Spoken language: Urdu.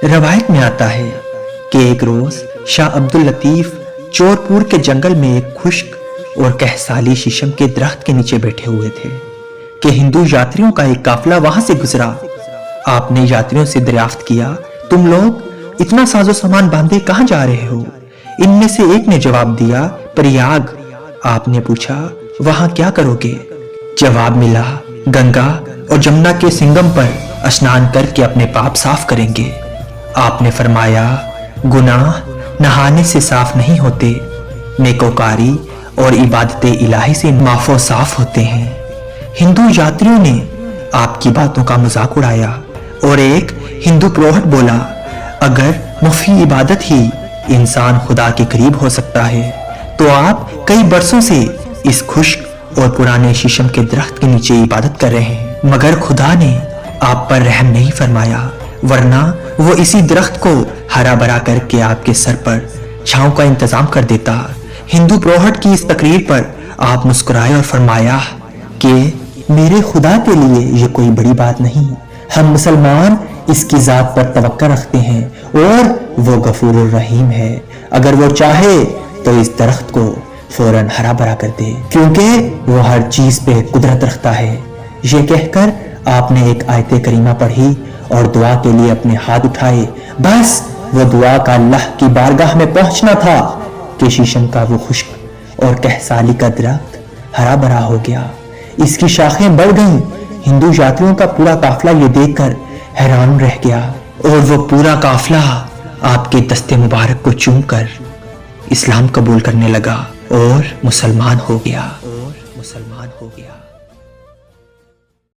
روایت میں آتا ہے کہ ایک روز شاہ عبداللطیف چورپور کے جنگل میں ایک خشک اور کہسالی شیشم کے درخت کے نیچے بیٹھے ہوئے تھے کہ ہندو یاتریوں کا ایک قافلہ وہاں سے گزرا۔ آپ نے یاتریوں سے دریافت کیا، تم لوگ اتنا ساز و سامان باندھے کہاں جا رہے ہو؟ ان میں سے ایک نے جواب دیا، پریاگ۔ آپ نے پوچھا، وہاں کیا کرو گے؟ جواب ملا، گنگا اور جمنا کے سنگم پر اسنان کر کے اپنے پاپ صاف کریں گے۔ آپ نے فرمایا، گناہ نہانے سے صاف نہیں ہوتے، نیکوکاری اور عبادت الہی سے معاف و صاف ہوتے ہیں۔ ہندو یاتریوں نے آپ کی باتوں کا مذاق اڑایا اور ایک ہندو پروہت بولا، اگر مفی عبادت ہی انسان خدا کے قریب ہو سکتا ہے تو آپ کئی برسوں سے اس خشک اور پرانے شیشم کے درخت کے نیچے عبادت کر رہے ہیں، مگر خدا نے آپ پر رحم نہیں فرمایا، ورنہ وہ اسی درخت کو ہرا بھرا کر کے آپ کے سر پر چھاؤں کا انتظام کر دیتا۔ ہندو پروہٹ کی اس تقریر پر آپ مسکرائے اور فرمایا کہ میرے خدا کے لیے یہ کوئی بڑی بات نہیں، ہم مسلمان اس کی ذات پر توقع رکھتے ہیں اور وہ غفور الرحیم ہے، اگر وہ چاہے تو اس درخت کو فوراً ہرا بھرا کر دے، کیونکہ وہ ہر چیز پہ قدرت رکھتا ہے۔ یہ کہہ کر آپ نے ایک آیت کریمہ پڑھی اور دعا کے لیے اپنے ہاتھ اٹھائے۔ بس وہ دعا کا اللہ کی بارگاہ میں پہنچنا تھا کہ شیشم کا وہ خشک اور کہسالی کا درخت ہرا بھرا ہو گیا، اس کی شاخیں بڑھ گئیں۔ ہندو یاتریوں کا پورا قافلہ یہ دیکھ کر حیران رہ گیا اور وہ پورا قافلہ آپ کے دست مبارک کو چوم کر اسلام قبول کرنے لگا اور مسلمان ہو گیا۔